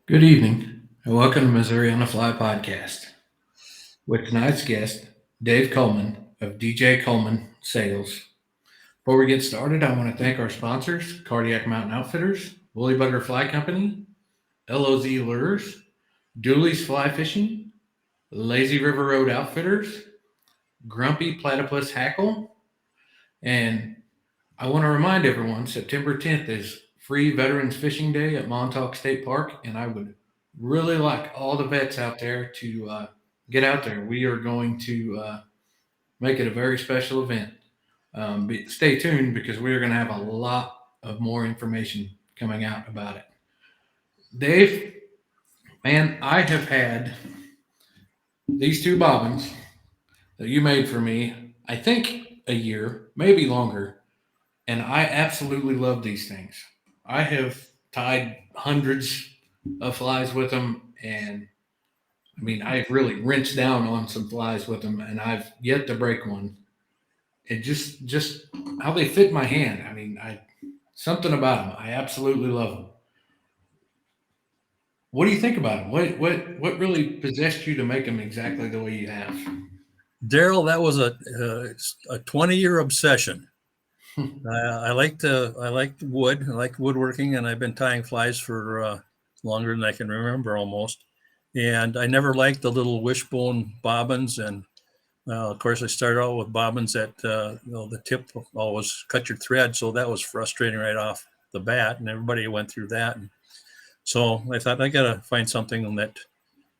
Good evening, and welcome to Missouri on the Fly podcast. With tonight's guest, Dave Kollman of DJ Kollman Sales. Before we get started, I want to thank our sponsors Cardiac Mountain Outfitters, Woolly Bugger Fly Company, LOZ Lures, Dooley's Fly Fishing, Lazy River Road Outfitters, Grumpy Platypus Hackle, and I want to remind everyone September 10th is Free Veterans Fishing Day at Montauk State Park, and I would really like all the vets out there to get out there. We are going to make it a very special event. Stay tuned because we are going to have a lot of more information coming out about it. Dave, man, I have had these two bobbins that you made for me, I think a year, maybe longer, and I absolutely love these things. I have tied hundreds of flies with them, and I mean, I've really rinsed down on some flies with them, and I've yet to break one. It just how they fit my hand. I mean, I something about them. I absolutely love them. What do you think about them? What really possessed you to make them exactly the way you have? Daryl, that was a 20-year obsession. I liked wood. I liked woodworking, and I've been tying flies for longer than I can remember almost. And I never liked the little wishbone bobbins. And of course, I started out with bobbins that the tip always cut your thread, so that was frustrating right off the bat. And everybody went through that. And so I thought I gotta find something that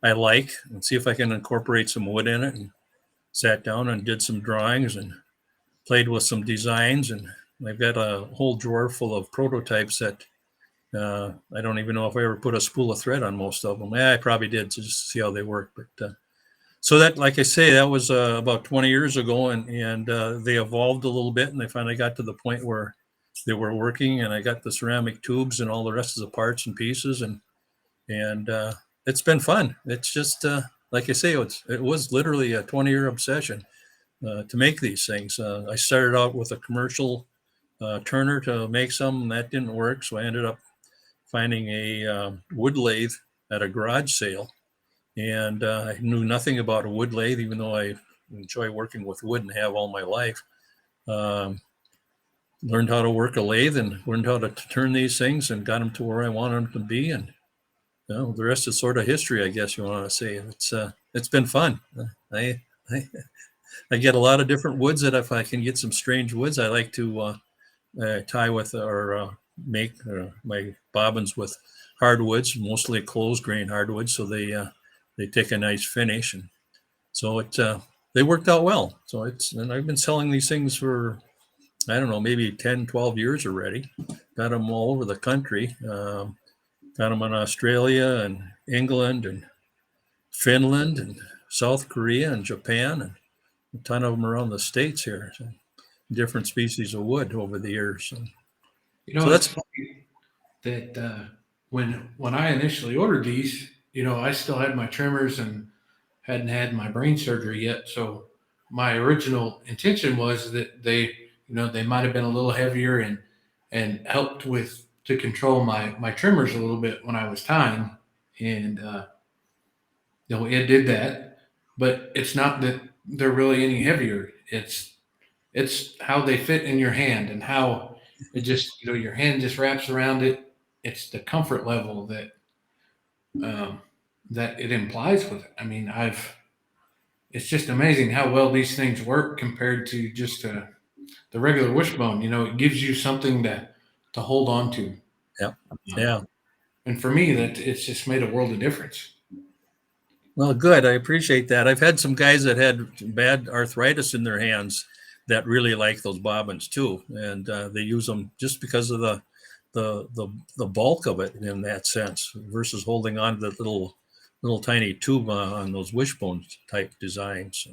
I like and see if I can incorporate some wood in it. And sat down and did some drawings and played with some designs. And I've got a whole drawer full of prototypes that I don't even know if I ever put a spool of thread on most of them. Yeah, I probably did to just see how they work. But so that, like I say, that was about 20 years ago, and they evolved a little bit, and they finally got to the point where they were working, and I got the ceramic tubes and all the rest of the parts and pieces, and it's been fun. It's just like I say, it was literally a 20-year obsession to make these things. I started out with a commercial turner to make some, and that didn't work, so I ended up finding a wood lathe at a garage sale, and I knew nothing about a wood lathe, even though I enjoy working with wood and have all my life. Um, Learned how to work a lathe and learned how to turn these things and got them to where I wanted them to be, and the rest is sort of history, I guess you want to say. It's been fun. I, I I get a lot of different woods that if I can get some strange woods, I like to tie with or make my bobbins with hardwoods, mostly closed grain hardwoods, so they take a nice finish, and so they worked out well. And I've been selling these things for I don't know, maybe 10, 12 years already. Got them all over the country. Got them in Australia and England and Finland and South Korea and Japan and a ton of them around the states here. So different species of wood over the years. You So know, it's that's funny that when I initially ordered these, I still had my trimmers and hadn't had my brain surgery yet. So my original intention was that they might have been a little heavier and helped with to control my trimmers a little bit when I was tying, and it did that. But it's not that they're really any heavier. It's how they fit in your hand and how it just your hand just wraps around it. It's the comfort level um, that it implies with it. I mean, I've it's just amazing how well these things work compared to just the regular wishbone. It gives you something to hold on to. yeah, Um, yeah. and for me, that it's just made a world of difference. Well, good. I appreciate that. I've had some guys that had bad arthritis in their hands that really like those bobbins too, and they use them just because of the bulk of it in that sense versus holding on to the little tiny tube on those wishbone type designs.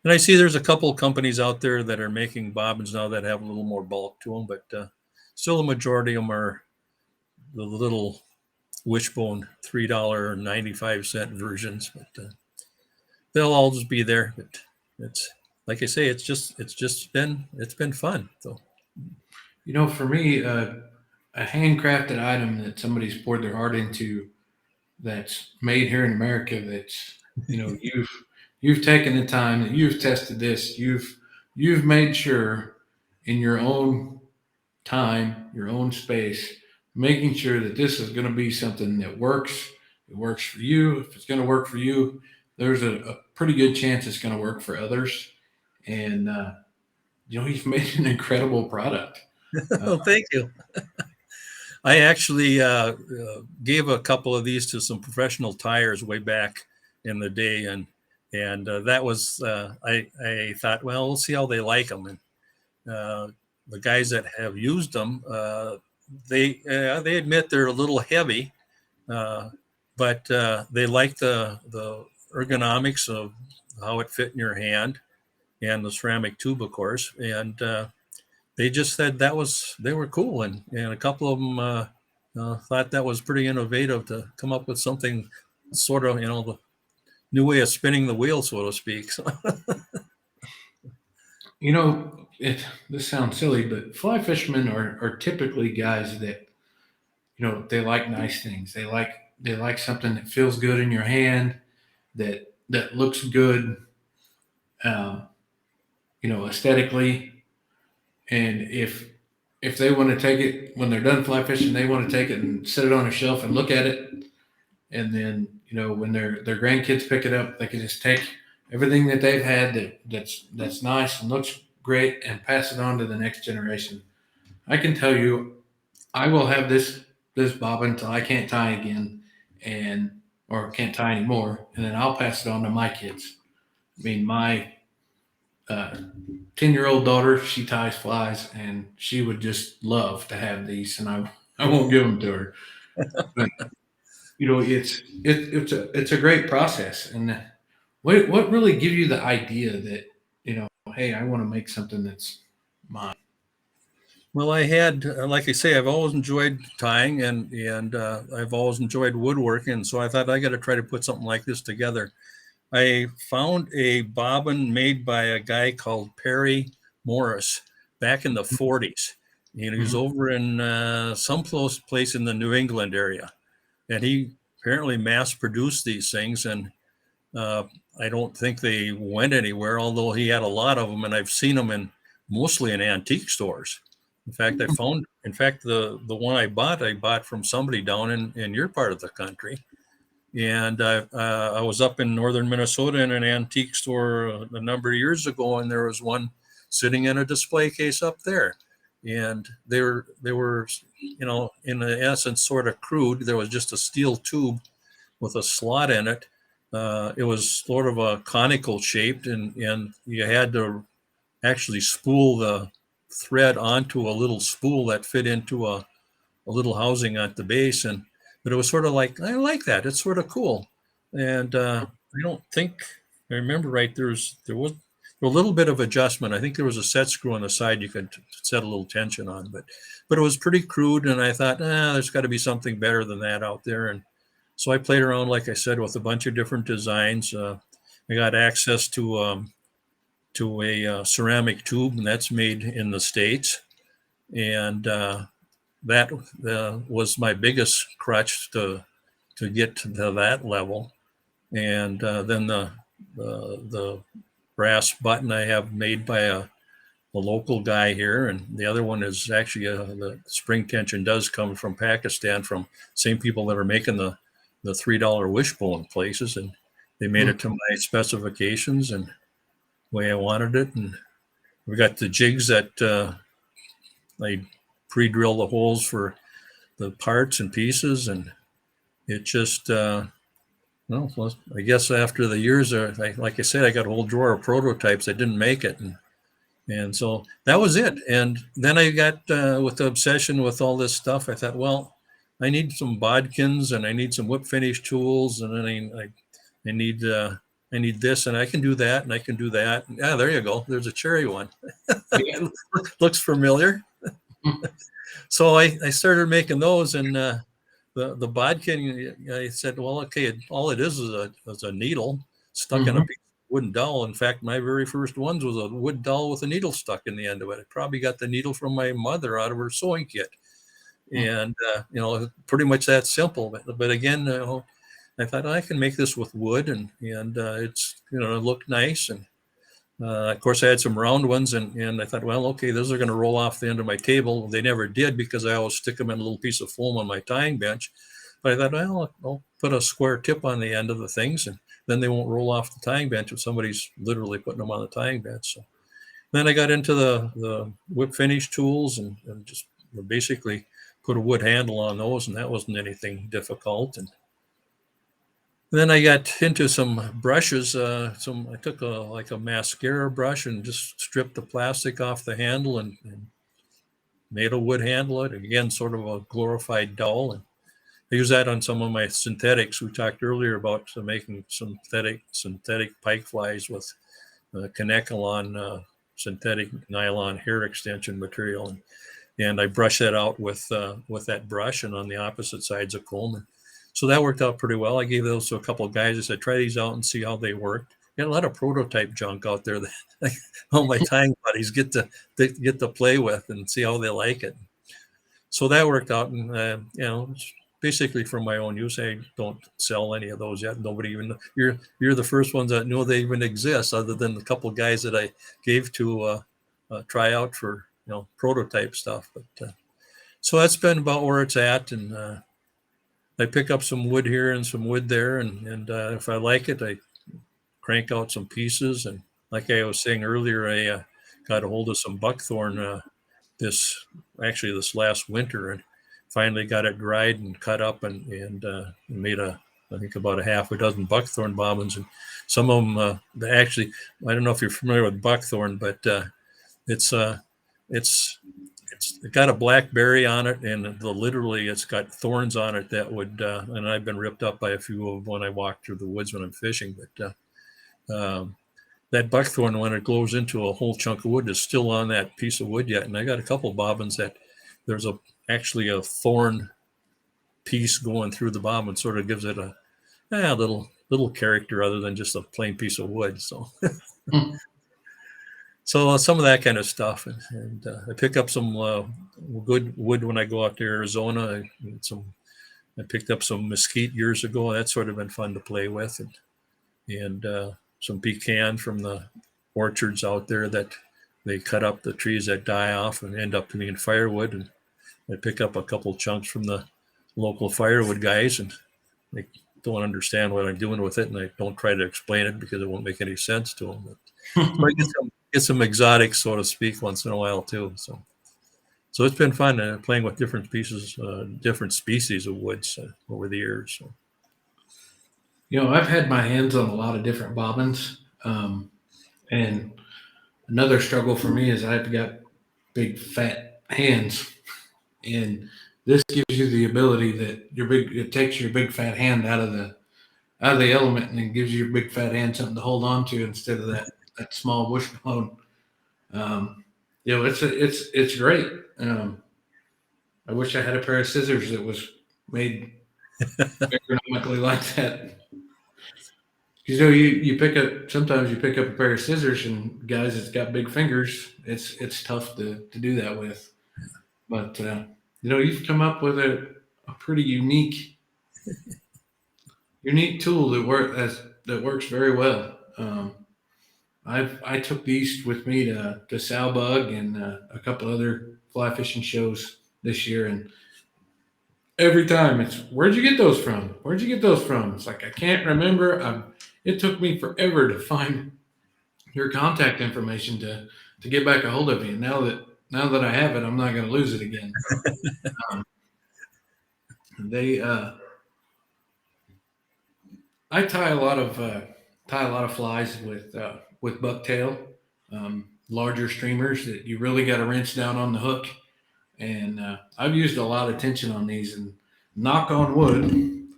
And I see there's a couple of companies out there that are making bobbins now that have a little more bulk to them, but still the majority of them are the little wishbone $3.95 versions. But they'll always be there. But it's like I say, it's been fun. So For me, a handcrafted item that somebody's poured their heart into. that's made here in America. That's you've taken the time that you've tested this. You've made sure in your own time, your own space, making sure that this is going to be something that works. It works for you. If it's going to work for you, there's a pretty good chance it's going to work for others. And you've made an incredible product. Uh, Oh, thank you. I actually gave a couple of these to some professional tires way back in the day, and that was I thought, well, we'll see how they like them. And the guys that have used them, they admit they're a little heavy, uh, but they like the ergonomics of how it fit in your hand and the ceramic tube, of course. And they just said they were cool, and a couple of them thought that was pretty innovative to come up with something sort of the new way of spinning the wheel, so to speak. So, this sounds silly, but fly fishermen are typically guys that they like nice things. They like something that feels good in your hand, that looks good, um, aesthetically. And if they want to take it when they're done fly fishing, they want to take it and set it on a shelf and look at it. And then when their grandkids pick it up, they can just take everything that they've had that's nice and looks great and pass it on to the next generation. I can tell you, I will have this bobbin until I can't tie again, and or can't tie anymore, and then I'll pass it on to my kids. I mean, my 10-year-old daughter, she ties flies, and she would just love to have these, and I won't give them to her. But it's a great process. And what really give you the idea that hey, I want to make something that's mine? well, I had, like I say, I've always enjoyed tying, and I've always enjoyed woodworking. So I thought I got to try to put something like this together. I found a bobbin made by a guy called Perry Morris back in the 40s. He was Mhm. over in some close place in the New England area, and he apparently mass produced these things. And uh, I don't think they went anywhere, although he had a lot of them, and I've seen them in mostly in antique stores. In fact, the one I bought from somebody down in your part of the country, and I was up in northern Minnesota in an antique store a number of years ago, and there was one sitting in a display case up there, and they were in essence sort of crude. There was just a steel tube with a slot in it. It was sort of a conical shaped, and you had to actually spool the thread onto a little spool that fit into a little housing at the base. And but it was sort of like, I like that, it's sort of cool. And I don't think I remember right, there was a little bit of adjustment. I think there was a set screw on the side you could set a little tension on, but it was pretty crude, and I thought, there's got to be something better than that out there. And so I played around, like I said, with a bunch of different designs. I got access to a ceramic tube, and that's made in the States. And that was my biggest crutch to get to that level. And then the brass button I have made by a local guy here, and the other one is actually the spring tension does come from Pakistan, from same people that are making the $3 wishbone places, and they made Hmm. it to my specifications and way I wanted it. And we got the jigs that I pre-drill the holes for the parts and pieces, and it just well, I guess after the years, like I said, I got a whole drawer of prototypes. I didn't make it, and so that was it. And then I got with the obsession with all this stuff. I thought, well, I need some bodkins, and I need some whip finish tools, and then I need I need this, and I can do that, and I can do that. Yeah, there you go. There's a cherry one. Yeah. Looks familiar. So I started making those, and the bodkin. I said, well, okay, all it is a needle stuck in a Hmm. piece of wooden dowel. In fact, my very first ones was a wood dowel with a needle stuck in the end of it. I probably got the needle from my mother out of her sewing kit, and pretty much that simple. But again, I thought I can make this with wood, and it's it looked nice. And of course, I had some round ones, and I thought, well, okay, those are going to roll off the end of my table. They never did because I always stick them in a little piece of foam on my tying bench. But I thought, well, I'll put a square tip on the end of the things, and then they won't roll off the tying bench if somebody's literally putting them on the tying bench. So then I got into the whip finish tools and just basically put a wood handle on those, and that wasn't anything difficult. And then I got into some brushes. I took a mascara brush and just stripped the plastic off the handle and made a wood handle. It again, sort of a glorified dowel. And I use that on some of my synthetics. We talked earlier about making synthetic pike flies with Kanekalon synthetic nylon hair extension material, and I brush that out with that brush and on the opposite sides of Kollman. So that worked out pretty well. I gave those to a couple of guys. I said, try these out and see how they worked. Got a lot of prototype junk out there that like, all my tying buddies get to play with and see how they like it. So that worked out, and basically for my own use. I don't sell any of those yet. Nobody even you're the first ones that know they even exist, other than the couple guys that I gave to try out for prototype stuff. But so that's been about where it's at, and I pick up some wood here and some wood there, and if I like it, I crank out some pieces. And like I was saying earlier, I got a hold of some buckthorn this last winter, and finally got it dried and cut up and made I think about a half a dozen buckthorn bobbins. And some of them actually, I don't know if you're familiar with buckthorn, but it's it got a black berry on it, and literally it's got thorns on it that would and I've been ripped up by a few of them when I walk through the woods when I'm fishing. But that buckthorn, when it glows into a whole chunk of wood, is still on that piece of wood yet. And I got a couple bobbins that there's actually a thorn piece going through the bobbin, sort of gives it a little character other than just a plain piece of wood. So so some of that kind of stuff, and I pick up some good wood when I go out to Arizona. I picked up some mesquite years ago. That's sort of been fun to play with, and some pecan from the orchards out there that they cut up the trees that die off and end up being firewood. And I pick up a couple chunks from the local firewood guys, and they don't understand what I'm doing with it, and I don't try to explain it because it won't make any sense to them. But so I get some exotics, so to speak, once in a while too. So it's been fun playing with different pieces, different species of woods over the years. So. I've had my hands on a lot of different bobbins, and another struggle for me is I've got big fat hands, and this gives you the ability that it takes your big fat hand out of the element, and it gives your big fat hand something to hold on to instead of that small wishbone. It's great. I wish I had a pair of scissors that was made ergonomically like that. Sometimes you pick up a pair of scissors, and guys that's got big fingers, it's tough to do that with. But you've come up with a pretty unique tool that works very well. I took these with me to Salbug and a couple other fly fishing shows this year, and every time it's, where'd you get those from? Where'd you get those from? It's like I can't remember. It took me forever to find your contact information to get back a hold of you. Now that I have it, I'm not going to lose it again. They I tie a lot of flies with bucktail, larger streamers that you really got to wrench down on the hook. And I've used a lot of tension on these, and knock on wood,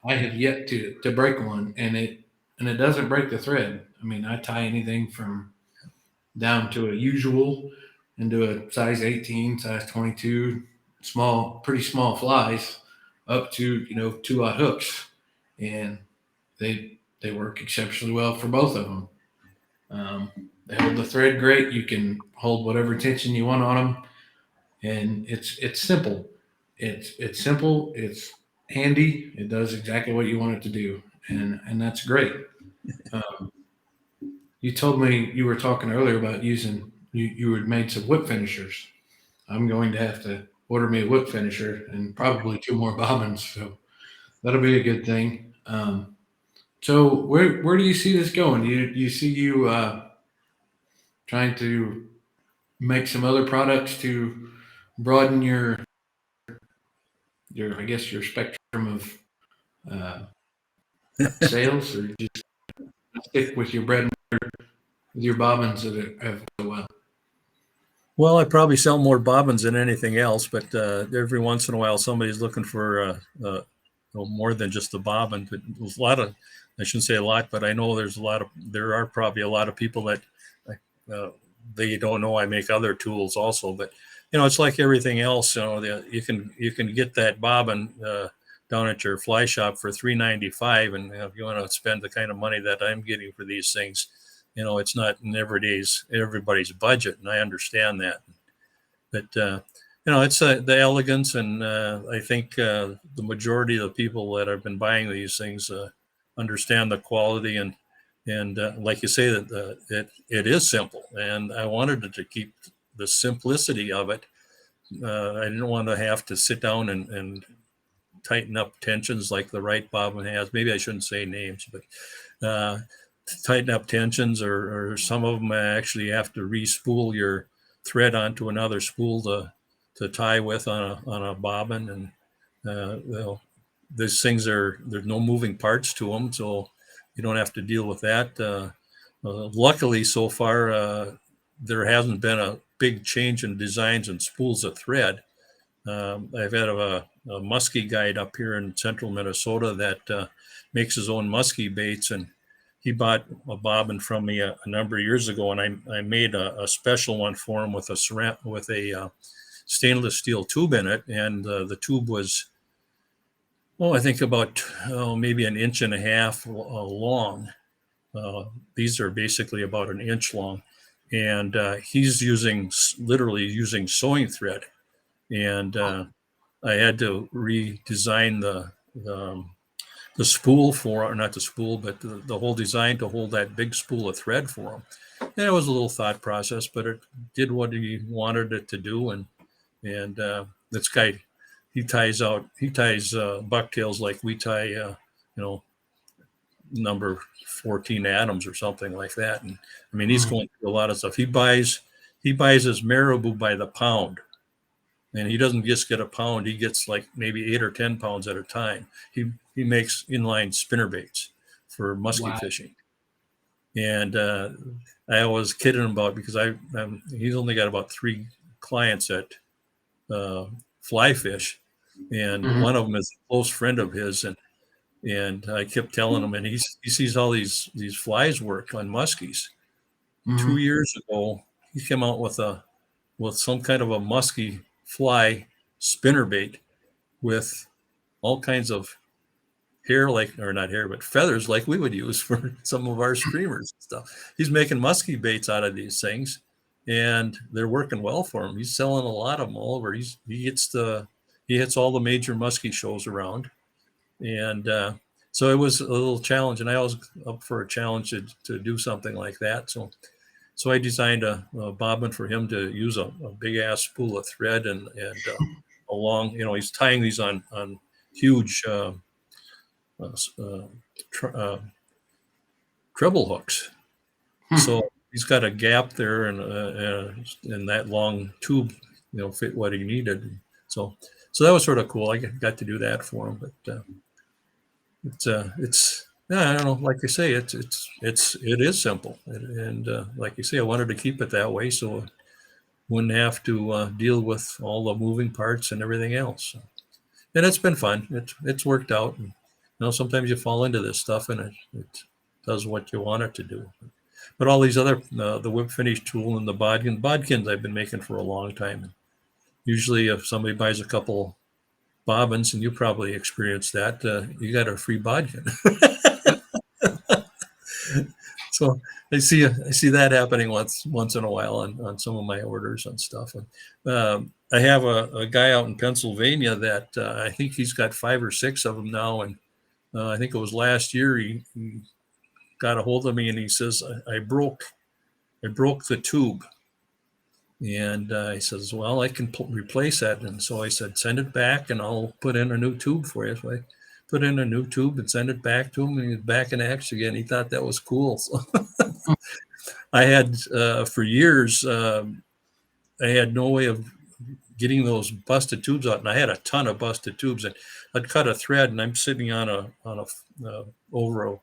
I have yet to break one, and it doesn't break the thread. I mean, I tie anything from down to a usual into a size 18, size 22, pretty small flies, up to 2/0 hooks, and they work exceptionally well for both of them. They hold the thread great. You can hold whatever tension you want on them, and it's simple. It's simple. It's handy. It does exactly what you want it to do, and that's great. Um, you told me you were talking earlier about using you had made some whip finishers. I'm going to have to order me a whip finisher and probably two more bobbins, so that'll be a good thing. So where do you see this going? You see you trying to make some other products to broaden your I guess your spectrum of uh, sales, or just stick with your bread and with your bobbins that have done well. Well, I probably sell more bobbins than anything else, but every once in a while somebody's looking for more than just the bobbin. But there's a lot of, I shouldn't say a lot, but I know there are probably a lot of people that uh, they don't know I make other tools also. But it's like everything else. You can get that bobbin down at your fly shop for $3.95, and if you want to spend the kind of money that I'm getting for these things, it's not in everybody's budget, and I understand that. But it's the elegance, and I think the majority of the people that have been buying these things understand the quality, and like you say, that it is simple, and I wanted to keep the simplicity of it. I didn't want to have to sit down and tighten up tensions like the right bobbin has. Maybe I shouldn't say names, but uh, tighten up tensions, or some of them actually have to re-spool your thread onto another spool to tie with on a bobbin. And these things there's no moving parts to them, so you don't have to deal with that. Luckily, so far, there hasn't been a big change in designs and spools of thread. I've had a muskie guide up here in central Minnesota that makes his own muskie baits, and he bought a bobbin from me a number of years ago, and I made a special one for him with a stainless steel tube in it, and the tube was, I think about maybe an inch and a half long. Uh, these are basically about an inch long, and he's literally using sewing thread, and I had to redesign the spool or not the spool, but the whole design to hold that big spool of thread for him. And it was a little thought process, but it did what he wanted it to do. And this guy, he ties bucktails like we tie, number 14 atoms or something like that. And I mean, he's Mm. going through a lot of stuff. He buys his marabou by the pound, and he doesn't just get a pound. He gets like maybe 8 or 10 pounds at a time. He makes inline spinner baits for musky Wow. fishing, and I was kidding him about, because he's only got about 3 clients at fly fish, and Mhm. one of them is a close friend of his, and I kept telling him, and he sees all these flies work on muskies. 2 years ago, he came out with some kind of a musky fly spinner bait with all kinds of hair, or not hair, but feathers like we would use for some of our streamers and stuff. He's making musky baits out of these things, and they're working well for him. He's selling a lot of them all over. He hits all the major musky shows around, and so it was a little challenge, and I was up for a challenge to do something like that. So I designed a bobbin for him to use a big ass spool of thread, and along, he's tying these on huge uh, uh, tr- uh, treble hooks. Mhm. So he's got a gap there, and that long tube, fit what he needed. So that was sort of cool. I got to do that for him, but it's yeah, I don't know. Like I say, it is simple, and like you say, I wanted to keep it that way, so I wouldn't have to deal with all the moving parts and everything else. And it's been fun. It's worked out. And, sometimes you fall into this stuff, and it does what you want it to do. But all these other the whip finish tool and the bodkins I've been making for a long time. And usually, if somebody buys a couple bobbins, and you probably experienced that, you got a free bodkin. So I see that happening once in a while on some of my orders and stuff. And I have a guy out in Pennsylvania that I think he's got 5 or 6 of them now, and I think it was last year he got a hold of me and he says I broke the tube. And he says, well, I can replace that. And so I said, send it back and I'll put in a new tube for you. So I put in a new tube and send it back to him, and he's back in action again. He thought that was cool. So I had, for years, I had no way of getting those busted tubes out. And I had a ton of busted tubes, and I'd cut a thread and I'm sitting on over a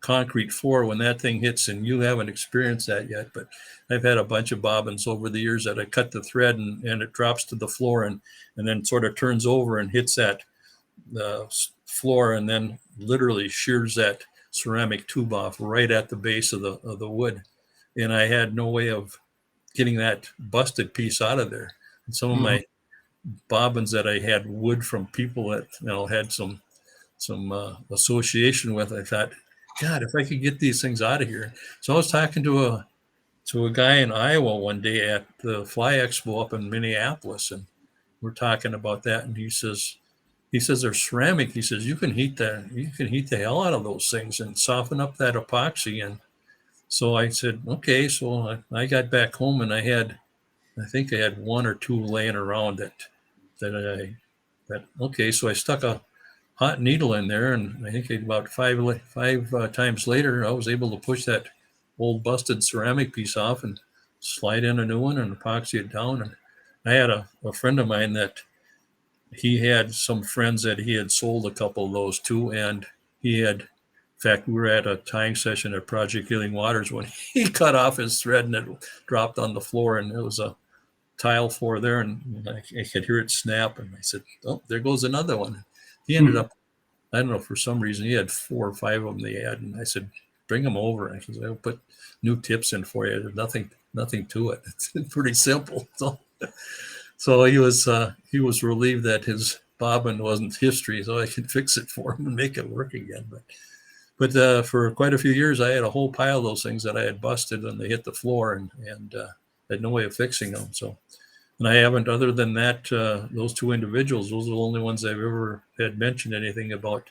concrete floor when that thing hits, and you haven't experienced that yet, but I've had a bunch of bobbins over the years that I cut the thread and it drops to the floor and then sort of turns over and hits that floor, and then literally shears that ceramic tube off right at the base of the wood. And I had no way of getting that busted piece out of there. And some of my bobbins that I had wood from people that had some association with, I thought, God, if I could get these things out of here. So I was talking to a guy in Iowa one day at the Fly Expo up in Minneapolis, and we're talking about that. And he says they're ceramic. He says you can heat the hell out of those things and soften up that epoxy. And so I said, okay. So I got back home and I think I had 1 or 2 laying around okay. So I stuck a hot needle in there, and I think about five times later, I was able to push that old busted ceramic piece off and slide in a new one and epoxy it down. And I had a friend of mine that he had some friends that he had sold a couple of those to, and he had, in fact, we were at a tying session at Project Healing Waters when he cut off his thread and it dropped on the floor, and it was a tile floor there, and I could hear it snap, and I said, oh, there goes another one. He ended up, I don't know, for some reason, he had 4 or 5 of them they had. And I said, bring them over. And he said, I'll put new tips in for you. There's nothing to it. It's pretty simple. So he was relieved that his bobbin wasn't history, so I could fix it for him and make it work again. But for quite a few years, I had a whole pile of those things that I had busted when they hit the floor, and had no way of fixing them. So. And I haven't, other than that, those 2 individuals, those are the only ones I've ever had mentioned anything about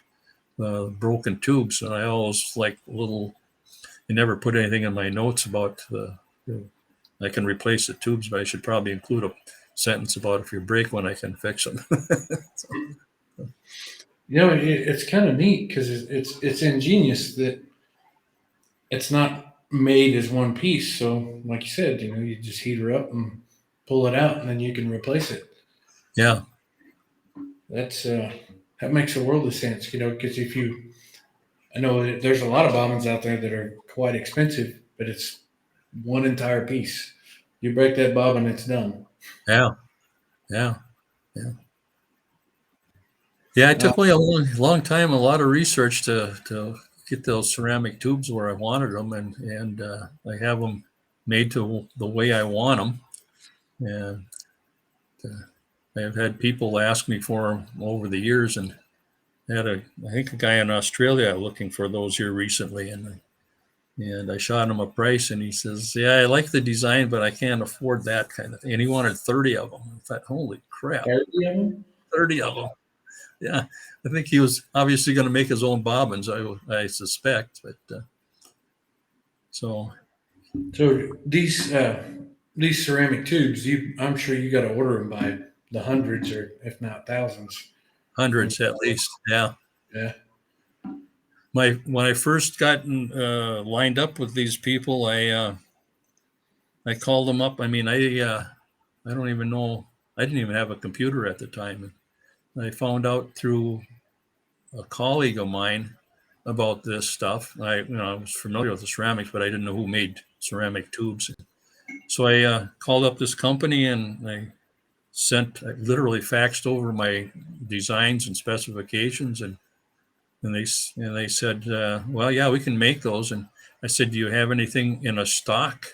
broken tubes. And I always I never put anything in my notes about, I can replace the tubes, but I should probably include a sentence about if you break one, I can fix them. So, It's kind of neat because it's ingenious that it's not made as one piece. So, like you said, you just heat her up and pull it out, and then you can replace it. yeah. That makes a world of sense, because I know that there's a lot of bobbins out there that are quite expensive, but it's one entire piece. You break that bobbin, it's done. Yeah. Yeah. Yeah. Yeah. It took me a long time, a lot of research to get those ceramic tubes where I wanted them, and I have them made to the way I want them. And I've had people ask me for them over the years, and I think a guy in Australia looking for those here recently, and I shot him a price, and he says, "Yeah, I like the design, but I can't afford that kind of thing." And he wanted 30 of them. I thought, "Holy crap, 30 of them? 30 of them!" Yeah, I think he was obviously going to make his own bobbins. I suspect, but so So these ceramic tubes, I'm sure you got to order them by the hundreds or if not thousands. hundreds at least. Yeah. Yeah. When I first gotten lined up with these people, I called them up. I mean, I don't even know. I didn't even have a computer at the time. I found out through a colleague of mine about this stuff. I was familiar with the ceramics, but I didn't know who made ceramic tubes. So I called up this company, and I literally faxed over my designs and specifications, and they said, well, yeah, we can make those. And I said, do you have anything in a stock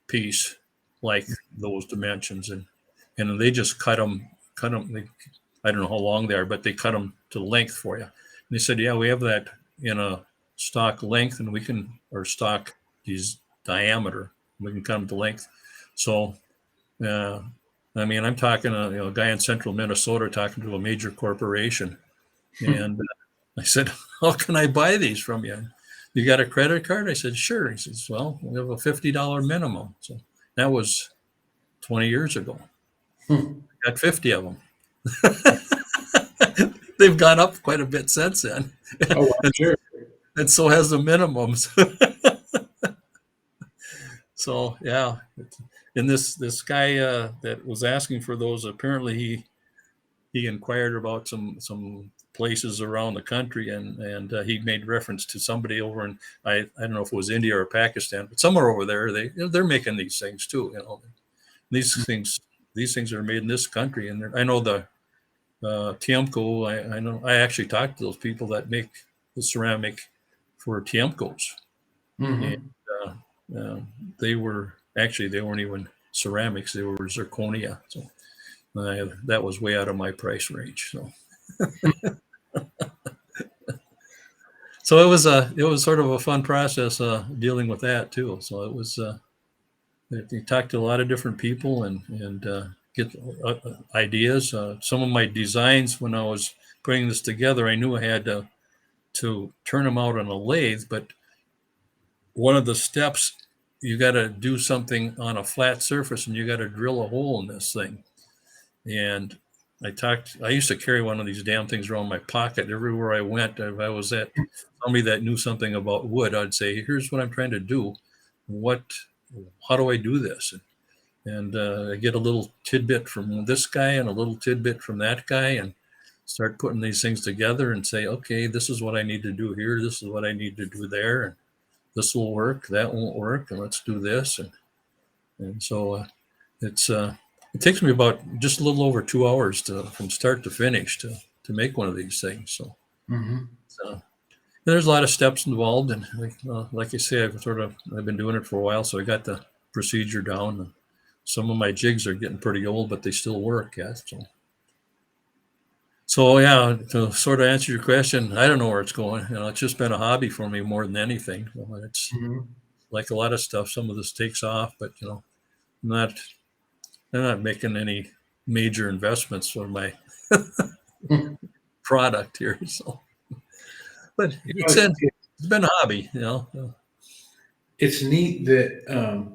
piece like those dimensions? And they just cut them. I don't know how long they are, but they cut them to length for you. And they said, yeah, we have that in a stock length, and or stock these diameter. We can come to length. So, I mean, I'm talking a guy in central Minnesota talking to a major corporation, and I said, "How can I buy these from you? You got a credit card?" I said, "Sure." He says, "Well, we have a $50 minimum." So that was 20 years ago. Got 50 of them. They've gone up quite a bit since then, Oh, I'm sure. and so has the minimums. So yeah, and this guy that was asking for those, apparently he inquired about some places around the country, and he made reference to somebody over in I don't know if it was India or Pakistan, but somewhere over there they're making these things too. These things are made in this country, and I know the Tiemco. I know I actually talked to those people that make the ceramic for Tiemcos, and Mm-hmm. uh, uh, they weren't even ceramics; they were zirconia. So that was way out of my price range. So it was sort of a fun process dealing with that too. So it was you talk to a lot of different people and get ideas. Some of my designs when I was putting this together, I knew I had to turn them out on a lathe, but one of the steps you got to do something on a flat surface and you got to drill a hole in this thing. And I used to carry one of these damn things around my pocket everywhere I went. If I was at somebody that knew something about wood, I'd say, "Here's what I'm trying to do. What, how do I do this?" And I get a little tidbit from this guy and a little tidbit from that guy and start putting these things together and say, okay, this is what I need to do here. This is what I need to do there. And this will work. That won't work. And let's do this. And so it's, it takes me about just a little over 2 hours from start to finish to make one of these things. So, Mm-hmm. so there's a lot of steps involved. And like I say, I've been doing it for a while. So I got the procedure down. Some of my jigs are getting pretty old, but they still work. Yeah. So yeah, to sort of answer your question, I don't know where it's going. It's just been a hobby for me more than anything. It's Mm-hmm. like a lot of stuff. Some of this takes off, but not I'm not making any major investments for my product here. So, but it's been a hobby. It's neat that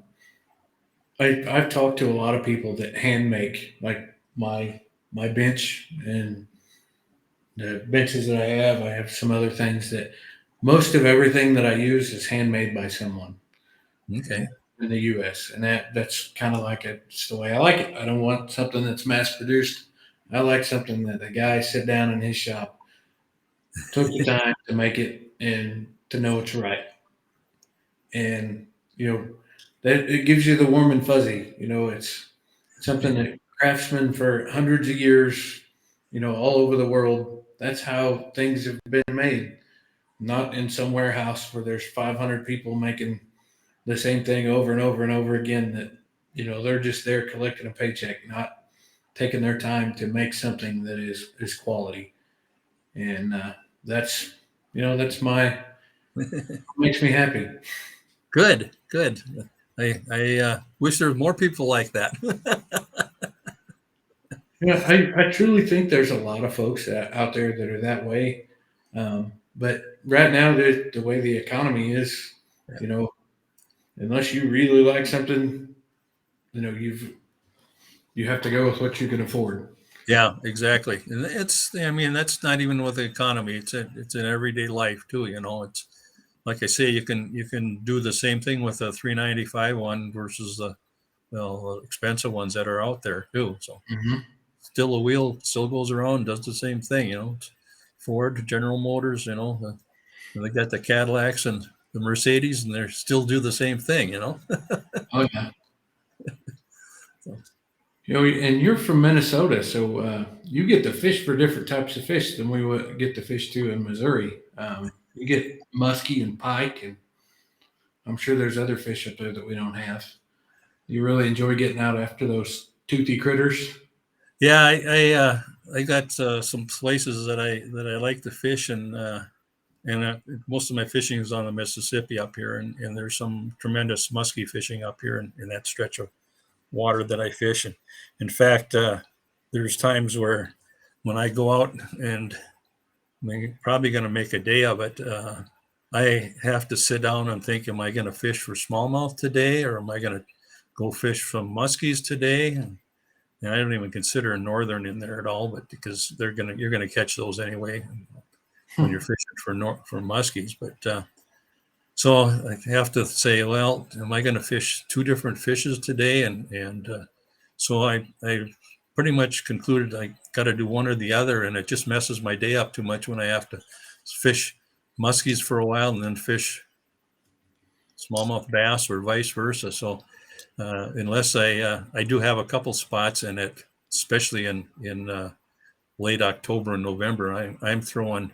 I've talked to a lot of people that hand make like my bench and the benches that I have some other things that most of everything that I use is handmade by someone Okay. in the U.S. and that's kind of like it's the way I like it. I don't want something that's mass produced. I like something that the guy sit down in his shop, took the time to make it and to know it's right. And you know that it gives you the warm and fuzzy. It's something that craftsmen for hundreds of years, all over the world. That's how things have been made. Not in some warehouse where there's 500 people making the same thing over and over and over again. That they're just there collecting a paycheck, not taking their time to make something that is quality. And that's that's my makes me happy. Good, good. I wish there were more people like that. Yeah, I truly think there's a lot of folks out there that are that way. But right now, the way the economy is, you know, unless you really like something, you have to go with what you can afford. Yeah, exactly. And I mean, that's not even with the economy. It's in everyday life too. It's like I say, you can do the same thing with a 395 one versus the expensive ones that are out there too. So Hmm. still a wheel still goes around, does the same thing. Ford, General Motors, they got the Cadillacs and the Mercedes, and they still do the same thing. Oh yeah, So, and you're from Minnesota, so you get to fish for different types of fish than we would get to fish to in Missouri. You get muskie and pike, and I'm sure there's other fish up there that we don't have. You really enjoy getting out after those toothy critters. yeah, I got some places that I like to fish, and and most of my fishing is on the Mississippi up here, and there's some tremendous muskie fishing up here in that stretch of water that I fish. And in fact, there's times where when I go out and I'm probably going to make a day of it, I have to sit down and think, am I going to fish for smallmouth today, or am I going to go fish some muskies today? And I don't even consider a northern in there at all, but because you're gonna catch those anyway when you're fishing for muskies. But so I have to say, well, am I going to fish two different fishes today? And so I pretty much concluded I got to do one or the other, and it just messes my day up too much when I have to fish muskies for a while and then fish smallmouth bass or vice versa. So unless I do have a couple spots in it, especially in late October and November, I'm throwing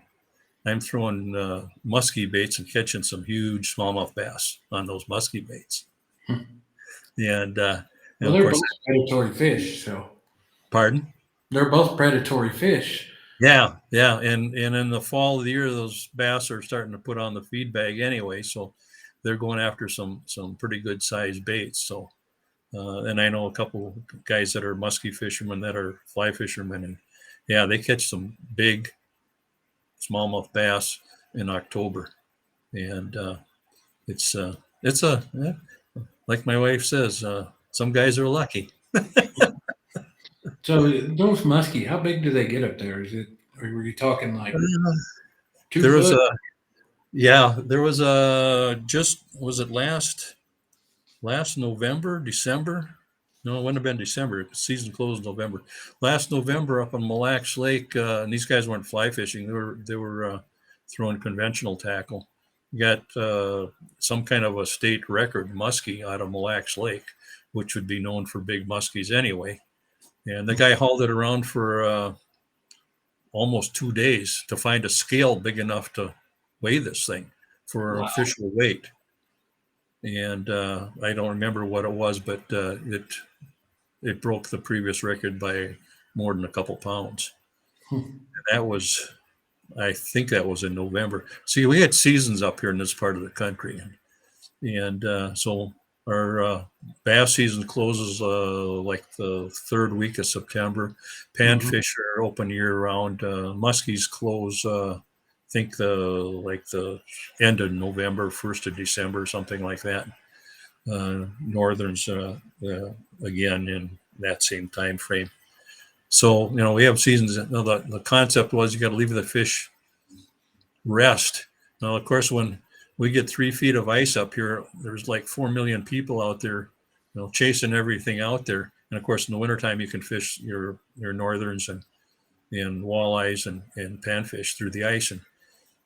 muskie baits and catching some huge smallmouth bass on those muskie baits. And Well, of they're course, both predatory fish, so pardon. they're both predatory fish. Yeah, and in the fall of the year, those bass are starting to put on the feed bag anyway, so they're going after some pretty good sized baits. So, and I know a couple guys that are muskie fishermen that are fly fishermen, and yeah, they catch some big smallmouth bass in October, and it's yeah, like my wife says, some guys are lucky. So those muskie, how big do they get up there? Is it? Or were you talking like two There was foot? just was it last November, December? No, it wouldn't have been December. The season closed in November. Last November up on Mille Lacs Lake, and these guys weren't fly fishing. They were throwing conventional tackle. You got some kind of a state record muskie out of Mille Lacs Lake, which would be known for big muskies anyway. And the guy hauled it around for almost 2 days to find a scale big enough to weigh this thing for Wow. official weight. And I don't remember what it was, but it broke the previous record by more than a couple pounds. And that was, I think that was in November. See, we had seasons up here in this part of the country, and so our bass season closes like the third week of September. Panfish are open year round. Muskies close, I think the end of November, 1st of December, something like that. Northerns again in that same time frame. So we have seasons. The concept was you got to leave the fish rest. Now, of course, when we get 3 feet of ice up here, there's like 4 million people out there, chasing everything out there. And of course, in the wintertime, you can fish your northerns and walleyes and panfish through the ice. And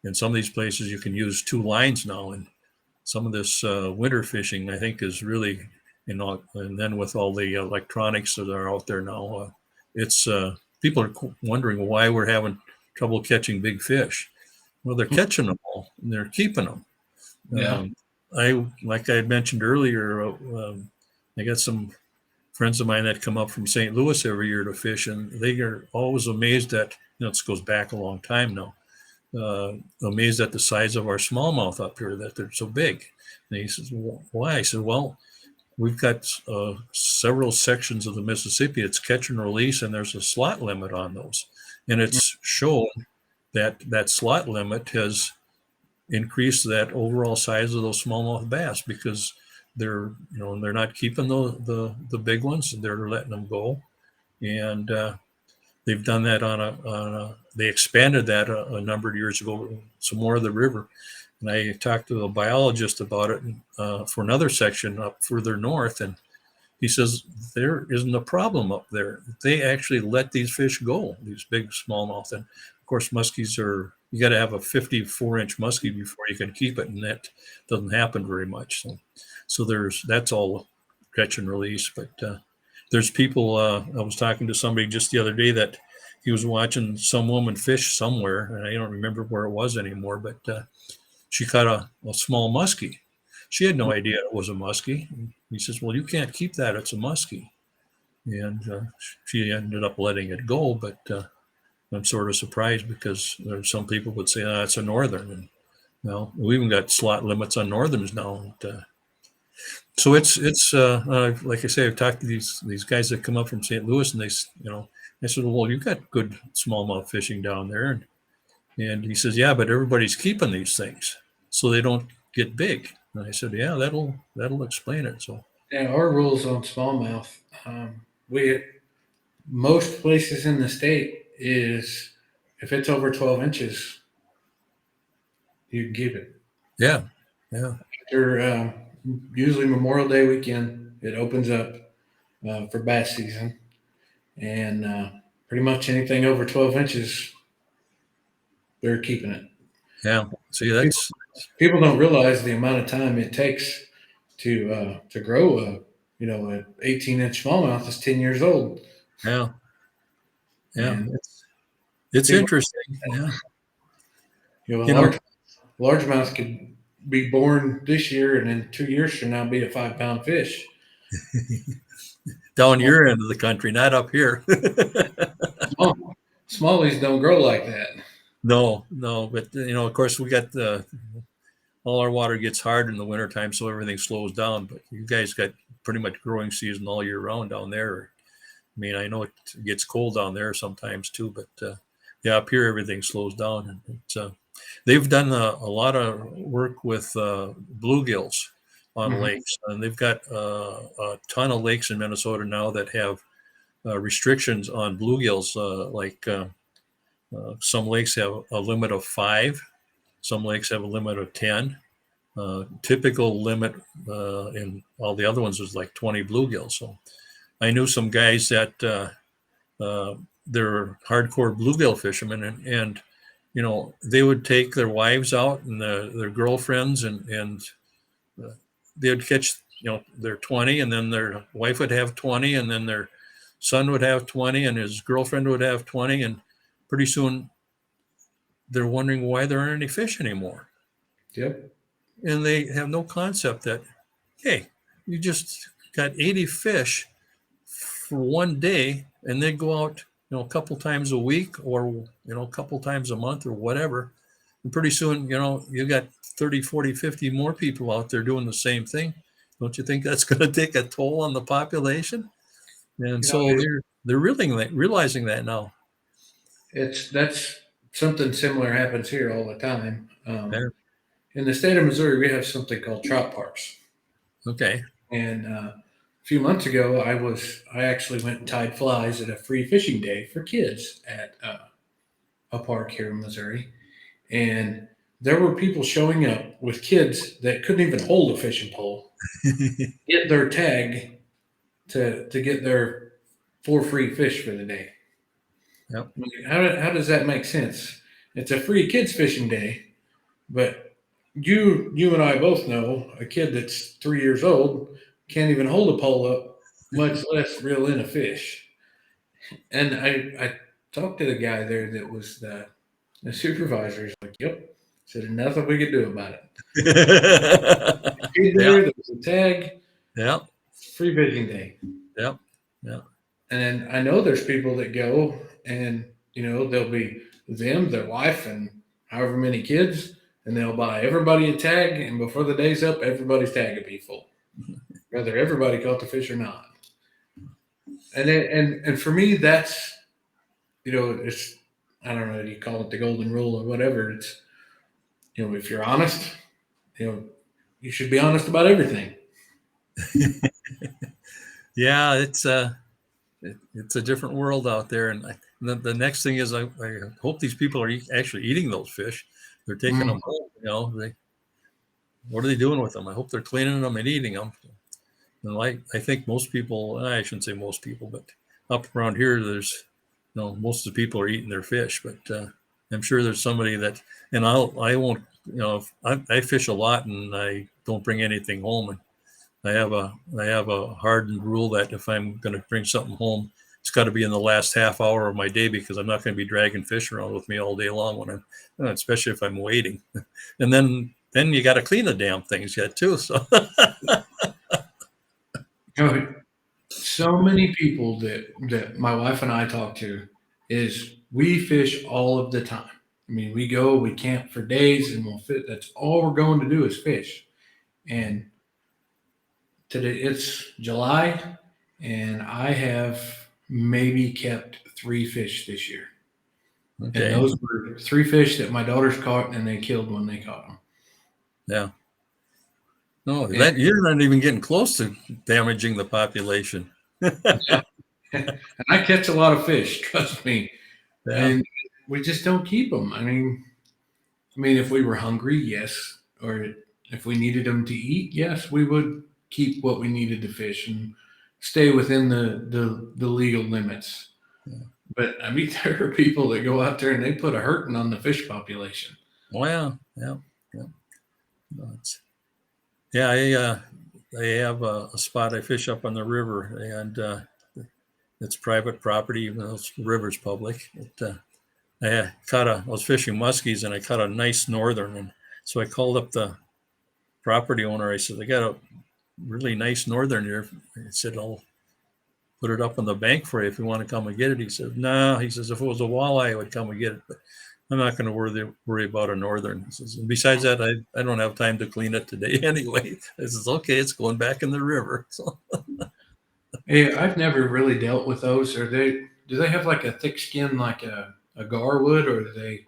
in some of these places, you can use 2 lines now. And some of this winter fishing, I think, is really, and then with all the electronics that are out there now, it's people are wondering why we're having trouble catching big fish. Well, they're catching them all, and they're keeping them. Yeah. Like I had mentioned earlier, I got some friends of mine that come up from St. Louis every year to fish, and they are always amazed at, this goes back a long time now, amazed at the size of our smallmouth up here, that they're so big. And he says, well, why? I said, well, we've got several sections of the Mississippi. It's catch and release, and there's a slot limit on those. And it's shown that slot limit has increased that overall size of those smallmouth bass, because they're not keeping the big ones, and they're letting them go. And they've done that they expanded that a number of years ago, some more of the river. And I talked to a biologist about it for another section up further north, and he says there isn't a problem up there. They actually let these fish go, these big smallmouth. And of course, muskies you got to have a 54-inch muskie before you can keep it, and that doesn't happen very much. So that's all catch and release. But there's people. I was talking to somebody just the other day that he was watching some woman fish somewhere, and I don't remember where it was anymore, but she caught a small muskie. She had no idea it was a muskie. He says, well, you can't keep that. It's a muskie. And she ended up letting it go. But I'm sort of surprised because there's some people would say, oh, it's a northern. And well, we even got slot limits on northerns now. So it's like I say, I've talked to these guys that come up from St. Louis, and I said, well, you've got good smallmouth fishing down there, and he says, yeah, but everybody's keeping these things so they don't get big. And I said, yeah, that'll explain it. So Yeah, our rules on smallmouth, we most places in the state is if it's over 12 inches, you can keep it. yeah, yeah, After usually Memorial Day weekend, it opens up for bass season, and pretty much anything over 12 inches, they're keeping it. yeah. See, People, that's people don't realize the amount of time it takes to grow a 18-inch smallmouth is 10 years old, yeah, yeah. and It's people, interesting. Yeah, a you know, largemouth could be born this year and then 2 years from now be a 5-pound fish. down Small, your end of the country, not up here. small, smallies don't grow like that. No, no, but of course, we got all our water gets hard in the wintertime, so everything slows down. But you guys got pretty much growing season all year round down there. I mean, I know it gets cold down there sometimes too, but yeah, up here everything slows down. And they've done a lot of work with bluegills on Mhm. lakes, and they've got a ton of lakes in Minnesota now that have restrictions on bluegills. Some lakes have a limit of 5, some lakes have a limit of 10. Typical limit in all the other ones was like 20 bluegills. So I knew some guys that they're hardcore bluegill fishermen, and they would take their wives out and their girlfriends, and they would catch their 20, and then their wife would have 20, and then their son would have 20, and his girlfriend would have 20, and pretty soon they're wondering why there aren't any fish anymore, Yep. and they have no concept that, hey, you just got 80 fish for one day, and they go out a couple times a week, or a couple times a month, or whatever, and pretty soon you got 30, 40, 50 more people out there doing the same thing. Don't you think that's going to take a toll on the population? And You know, so they're really realizing that now. that's something similar happens here all the time. Yeah. In the state of Missouri, we have something called trout parks, Okay. and a few months ago, I actually went and tied flies at a free fishing day for kids at a park here in Missouri, and there were people showing up with kids that couldn't even hold a fishing pole, get their tag to get their 4 free fish for the day. Yep. I mean, how does that make sense? It's a free kids fishing day, but you and I both know a kid that's 3 years old can't even hold a pole up, much less reel in a fish. And I talked to the guy there that was the supervisor. He's like, "Yep," said nothing we could do about it. Kid Yeah. there was a tag, Yeah. free fishing day. Yeah. Yeah. And I know there's people that go and they'll be them, their wife, and however many kids, and they'll buy everybody a tag, and before the day's up, everybody's tag will be full, whether everybody caught the fish or not. And for me, that's it's I don't know, you call it the golden rule or whatever. It's if you're honest, you know you should be honest about everything. Yeah. It's a different world out there, and the next thing is I hope these people are actually eating those fish. They're taking Mm. them home. What are they doing with them? I hope they're cleaning them and eating them. And I think most people, I shouldn't say most people, but up around here, there's, most of the people are eating their fish. But I'm sure there's somebody that, and I won't, I fish a lot and I don't bring anything home. And I have a hardened rule that if I'm going to bring something home, it's got to be in the last half hour of my day, because I'm not going to be dragging fish around with me all day long especially if I'm waiting. And then you got to clean the damn things yet too. So So many people that my wife and I talk to, is we fish all of the time. I mean, we go, we camp for days, and we'll fit. That's all we're going to do is fish. And today it's July, and I have maybe kept three fish this year. And Okay. those were three fish that my daughters caught, and they killed when they caught them. Yeah. No, And, that you're not even getting close to damaging the population. and I catch a lot of fish, trust me. Yeah. And we just don't keep them. I mean, if we were hungry, yes, or if we needed them to eat, yes, we would keep what we needed to fish and stay within the legal limits. But I mean, there are people that go out there and they put a hurting on the fish population. Well, yeah. Yeah. No, yeah. I have a spot I fish up on the river, and it's private property, even though the river's public. I was fishing muskies, and I caught a nice northern, and so I called up the property owner. I said, I got a really nice northern here. I said, I'll put it up on the bank for you if you want to come and get it. He said, no. He says, if it was a walleye, I would come and get it, but I'm not going to worry about a northern. He says, and besides that, I don't have time to clean it today anyway. I says, okay, it's going back in the river. So Hey, I've never really dealt with those. Do they have like a thick skin like a gar would, or do they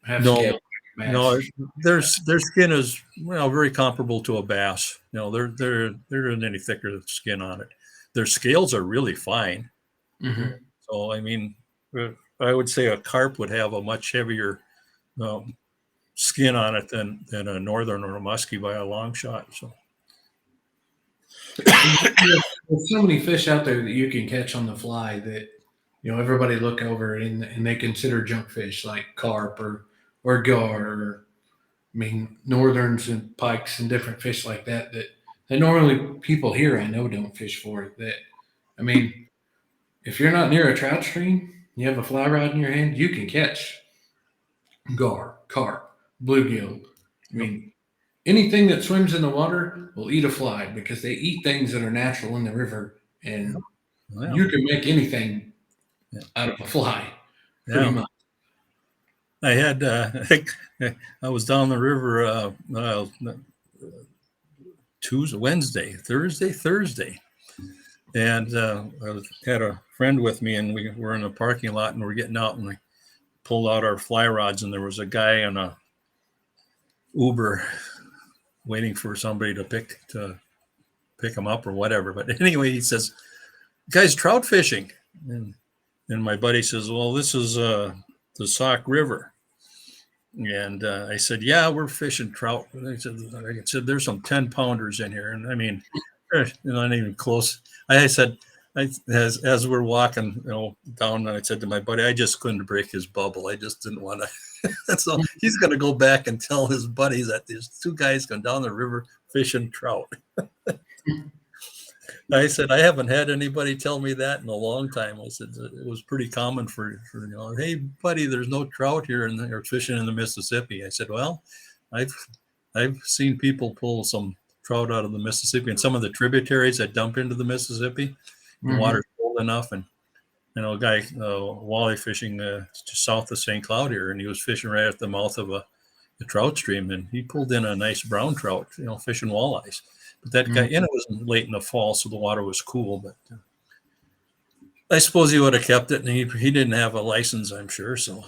have scale no, like a no, bass? their skin is very comparable to a bass. There isn't any thicker skin on it. Their scales are really fine. Hmm. So I mean, uh, I would say a carp would have a much heavier um, skin on it than a northern or a muskie by a long shot. So There's so many fish out there that you can catch on the fly that everybody look over and they consider junk fish like carp or gar or I mean northerns and pikes and different fish like that normally people here I know don't fish for it. That I mean, if you're not near a trout stream, you have a fly rod in your hand, you can catch gar, carp, bluegill. I yep. mean, anything that swims in the water will eat a fly because they eat things that are natural in the river, and Well, you can make anything yeah, out of a fly, pretty yeah. much. I had I was down the river Tuesday, Wednesday, Thursday, and had a friend with me, and we were in a parking lot, and we're getting out, and we pulled out our fly rods, and there was a guy in a Uber waiting for somebody to pick him up or whatever. But anyway, he says, "Guys, trout fishing," and my buddy says, "Well, this is the Sauk River." And I said, "Yeah, we're fishing trout." And I said, "There's some 10-pounders in here," and I mean, not even close. I said, as we're walking, down, I said to my buddy, I just couldn't break his bubble. I just didn't want to. So he's going to go back and tell his buddies that there's two guys going down the river fishing trout. I said, I haven't had anybody tell me that in a long time. I said, it was pretty common for hey, buddy, there's no trout here and they're fishing in the Mississippi. I said, well, I've I've seen people pull some trout out of the Mississippi and some of the tributaries that dump into the Mississippi. The Hmm. water's cold enough, and a guy walleye fishing just south of St. Cloud here, and he was fishing right at the mouth of a trout stream, and he pulled in a nice brown trout, fishing walleyes. But that guy, Hmm. and it was late in the fall, so the water was cool. But I suppose he would have kept it, and he didn't have a license, I'm sure. So,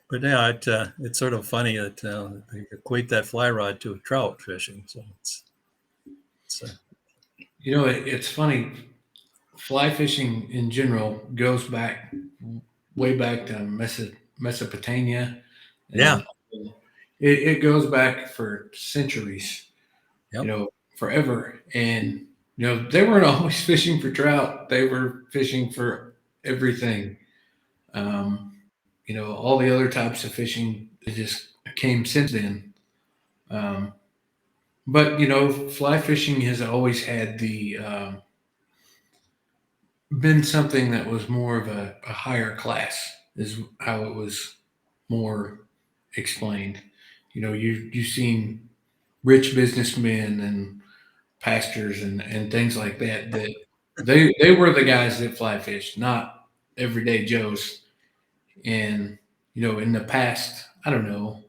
but yeah, it's sort of funny that they equate that fly rod to trout fishing. So it's It's funny. Fly fishing in general goes back way back to Mesopotamia, yeah, and it goes back for centuries. yep, Forever. And they weren't always fishing for trout; they were fishing for everything. Um, all the other types of fishing it just came since then. Um, but fly fishing has always had the been something that was more of a higher class, is how it was more explained. You've seen rich businessmen and pastors and things like that they were the guys that fly fish, not everyday Joes. And in the past, I don't know,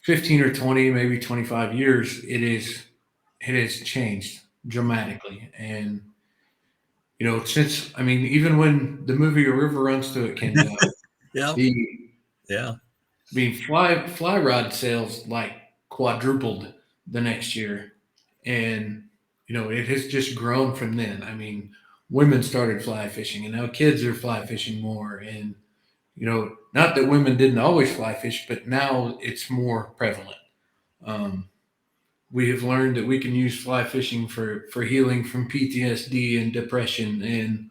15 or 20, maybe 25 years, it has changed dramatically. And since I mean, even when the movie A River Runs Through It came out, Yeah, the yeah, I mean, fly rod sales like quadrupled the next year, and it has just grown from then. I mean, women started fly fishing, and now kids are fly fishing more. And not that women didn't always fly fish, but now it's more prevalent. Um, we have learned that we can use fly fishing for healing from PTSD and depression and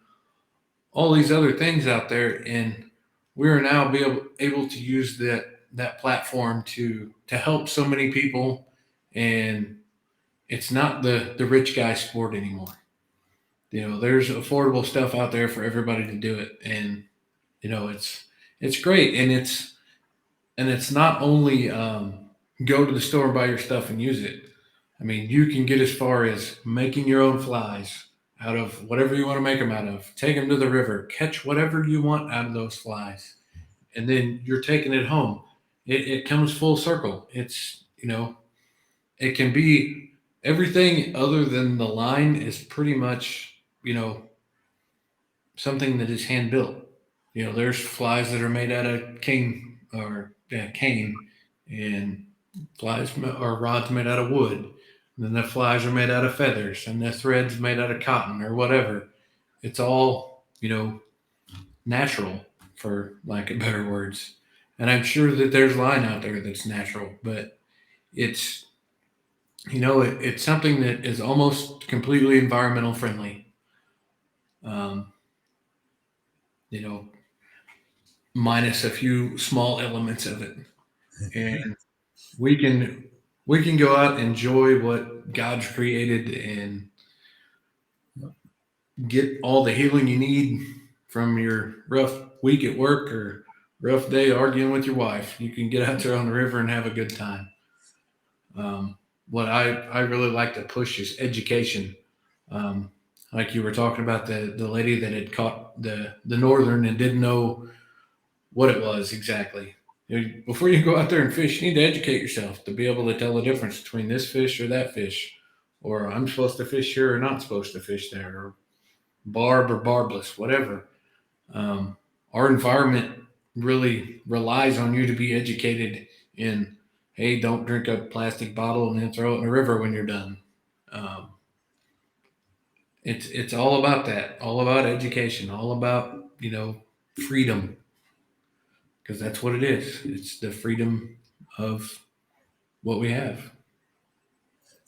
all these other things out there, and we are now able to use that platform to help so many people, and it's not the rich guy sport anymore. There's affordable stuff out there for everybody to do it, and it's great, and it's not only go to the store and buy your stuff and use it. I mean, you can get as far as making your own flies out of whatever you want to make them out of. Take them to the river, catch whatever you want out of those flies, and then you're taking it home. It comes full circle. It can be everything other than the line is pretty much, something that is hand built. There's flies that are made out of cane or cane, and or rods made out of wood. And then the flies are made out of feathers, and the threads made out of cotton or whatever. It's all natural, for lack of better words. And I'm sure that there's line out there that's natural, but it's it's something that is almost completely environmental friendly. Um, you know, Minus a few small elements of it, and we can we can go out and enjoy what God's created and get all the healing you need from your rough week at work or rough day arguing with your wife. You can get out there on the river and have a good time. What I really like to push is education. Um, like you were talking about the lady that had caught the northern and didn't know what it was exactly. Before you go out there and fish, you need to educate yourself to be able to tell the difference between this fish or that fish, or I'm supposed to fish here or not supposed to fish there, or barb or barbless, whatever. Our environment really relies on you to be educated in, hey, don't drink a plastic bottle and then throw it in the river when you're done. Um, it's all about that, all about education, all about freedom, because that's what it is. It's the freedom of what we have.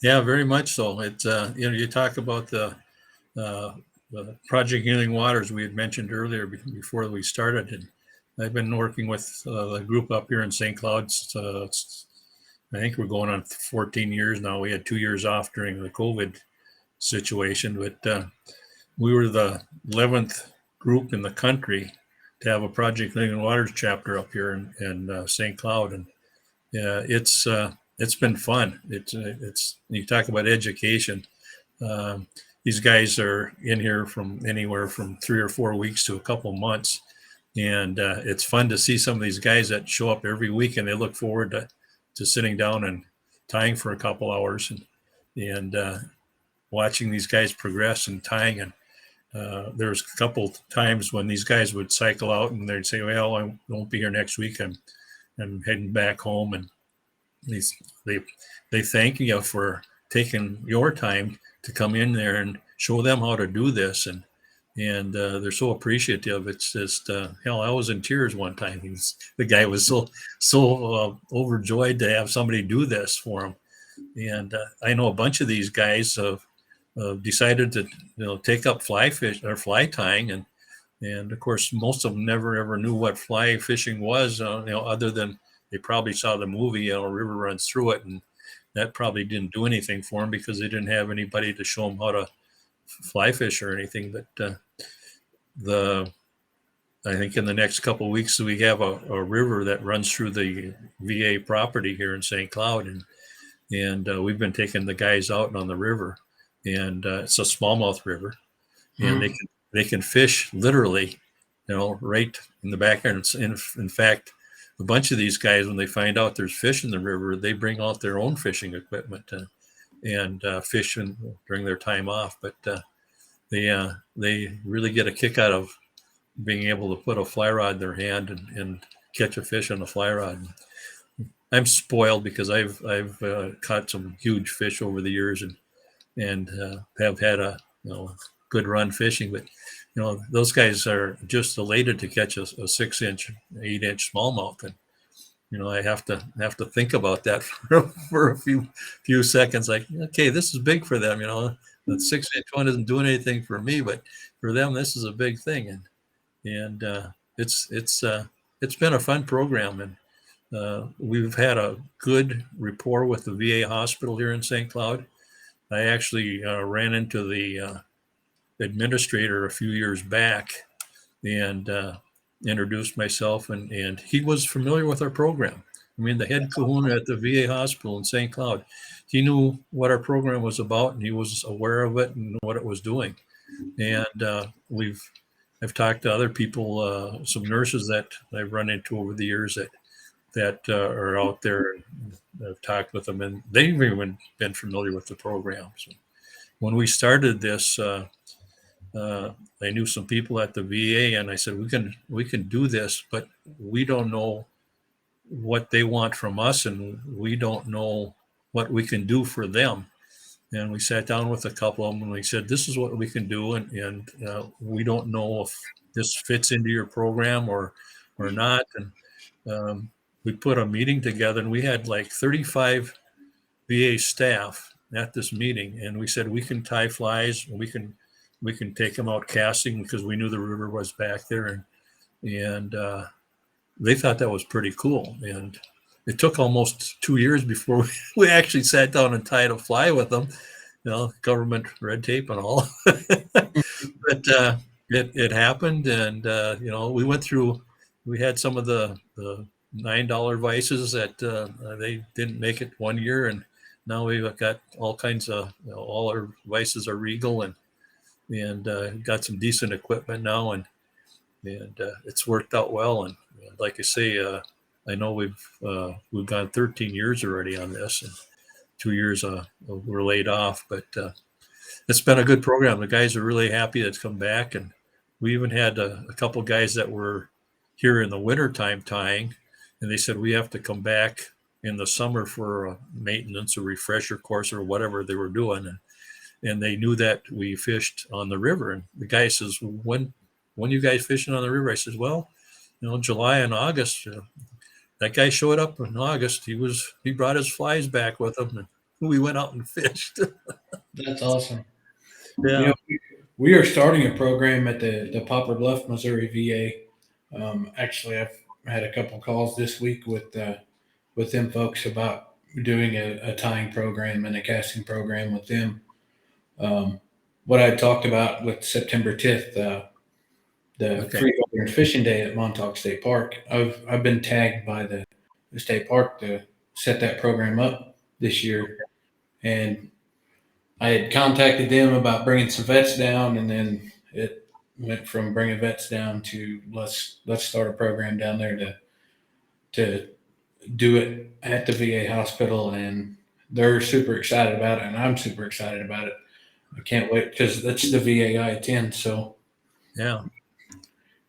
yeah, very much so. It's you talk about uh, the Project Healing Waters we had mentioned earlier before we started, and I've been working with the group up here in St. Cloud's. I think we're going on 14 years now. We had 2 years off during the COVID situation, but we were the 11th group in the country to have a Project Living Waters chapter up here in St. Cloud, and it's been fun. It's you talk about education. Um, these guys are in here from anywhere from 3 or 4 weeks to a couple months, and it's fun to see some of these guys that show up every week and they look forward to sitting down and tying for a couple hours and watching these guys progress and tying. And there's a couple times when these guys would cycle out and they'd say, "Well, I won't be here next week. I'm heading back home." And these they thank you for taking your time to come in there and show them how to do this, and they're so appreciative. It's just hell, I was in tears one time. The guy was so overjoyed to have somebody do this for him. And I know a bunch of these guys have decided to take up fly fish or fly tying, and of course most of them never ever knew what fly fishing was, other than they probably saw the movie, River Runs Through It, and that probably didn't do anything for them because they didn't have anybody to show them how to fly fish or anything. But the I think in the next couple of weeks we have a river that runs through the VA property here in St. Cloud, and we've been taking the guys out on the river, and it's a smallmouth river, and Mm. they can fish literally, right in the backyard. In fact, a bunch of these guys, when they find out there's fish in the river, they bring out their own fishing equipment and fish during their time off. But they really get a kick out of being able to put a fly rod in their hand and catch a fish on a fly rod. I'm spoiled because I've caught some huge fish over the years and have had a good run fishing. But those guys are just elated to catch a 6-inch, 8-inch smallmouth, and I have to think about that for a few seconds. Like, okay, this is big for them. The 6-inch one isn't doing anything for me, but for them, this is a big thing, and it's been a fun program, and we've had a good rapport with the VA hospital here in St. Cloud. I actually ran into the administrator a few years back and introduced myself, and he was familiar with our program. I mean, the head kahuna at the VA hospital in St. Cloud, he knew what our program was about, and he was aware of it and what it was doing. And I've talked to other people, some nurses that I've run into over the years that are out there. I've talked with them, and they've even been familiar with the program. So when we started this, I knew some people at the VA, and I said, we can do this, but we don't know what they want from us, and we don't know what we can do for them. And we sat down with a couple of them, and we said, this is what we can do, and we don't know if this fits into your program or not. And we put a meeting together, and we had like 35 VA staff at this meeting, and we said we can tie flies, we can take them out casting because we knew the river was back there, and they thought that was pretty cool. And it took almost 2 years before we actually sat down and tied a fly with them, government red tape and all. But it happened, and we went through. We had some of the $9 vices that they didn't make it 1 year, and now we've got all kinds of all our vices are regal and got some decent equipment now, and it's worked out well. And like I say, I know we've gone 13 years already on this, and 2 years we're laid off, but it's been a good program. The guys are really happy that's come back, and we even had a couple guys that were here in the wintertime tying, and they said we have to come back in the summer for a maintenance or refresher course or whatever they were doing, and they knew that we fished on the river. And the guy says, when you guys fishing on the river? I said, well, July and August. That guy showed up in August. He brought his flies back with him, and we went out and fished. That's awesome. You Yeah. know, we are starting a program at the Poplar Bluff, Missouri VA. Actually, I've had a couple calls this week with them folks about doing a tying program and a casting program with them. Um, what I talked about with September 10th, the Okay. Freeholder and Fishing Day at Montauk State Park. I've been tagged by the state park to set that program up this year, and I had contacted them about bringing some vets down, and then it went from bringing vets down to let's start a program down there to do it at the VA hospital, and they're super excited about it, and I'm super excited about it. I can't wait because that's the VA I attend, so Yeah.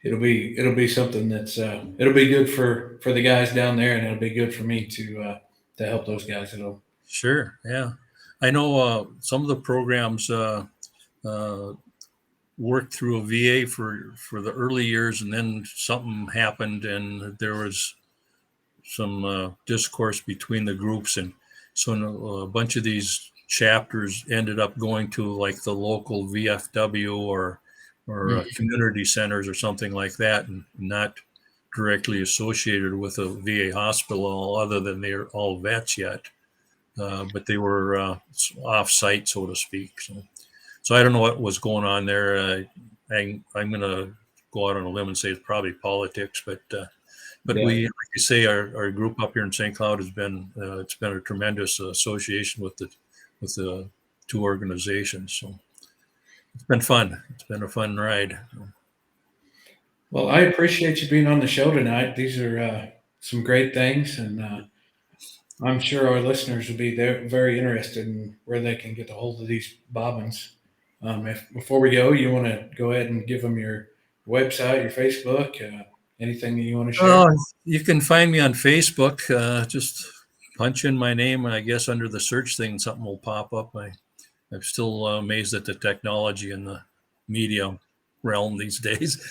it'll be something that's it'll be good for the guys down there, and it'll be good for me to help those guys. Sure. Yeah. I know some of the programs uh, worked through a VA for the early years, and then something happened, and there was some discourse between the groups, and so a bunch of these chapters ended up going to like the local VFW or Mhm. community centers or something like that, and not directly associated with a VA hospital, other than they're all vets yet, but they were off site, so to speak. So I don't know what was going on there. I'm going to go out on a limb and say it's probably politics, but Yeah, we, like you say, our group up here in St. Cloud has been it's been a tremendous association with the two organizations. So It's been fun. It's been a fun ride. Well, I appreciate you being on the show tonight. These are some great things, and I'm sure our listeners will be there, very interested in where they can get a hold of these bobbins. If before we go, you want to go ahead and give them your website, your Facebook, anything that you want to share? Oh, you can find me on Facebook. Just punch in my name. I guess under the search thing, something will pop up. I'm still amazed at the technology in the media realm these days.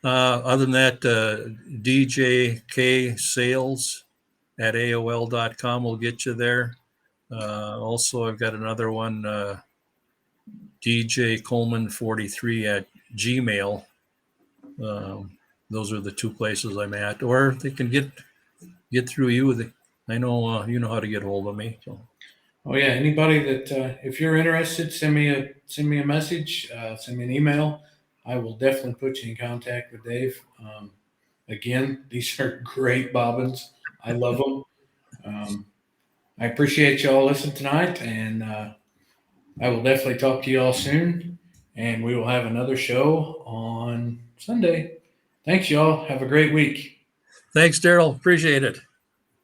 Other than that, DJK Sales at AOL.com will get you there. Also, I've got another one, DJ Kollman 43 at Gmail. Those are the two places I'm at, or they can get through you. I know you know how to get hold of me. So Oh yeah, anybody that if you're interested, send me a message, send me an email. I will definitely put you in contact with Dave. Again, these are great bobbins. I love them. I appreciate y'all listening tonight, and I will definitely talk to you all soon. And we will have another show on Sunday. Thanks, y'all. Have a great week. thanks, Daryl. Appreciate it.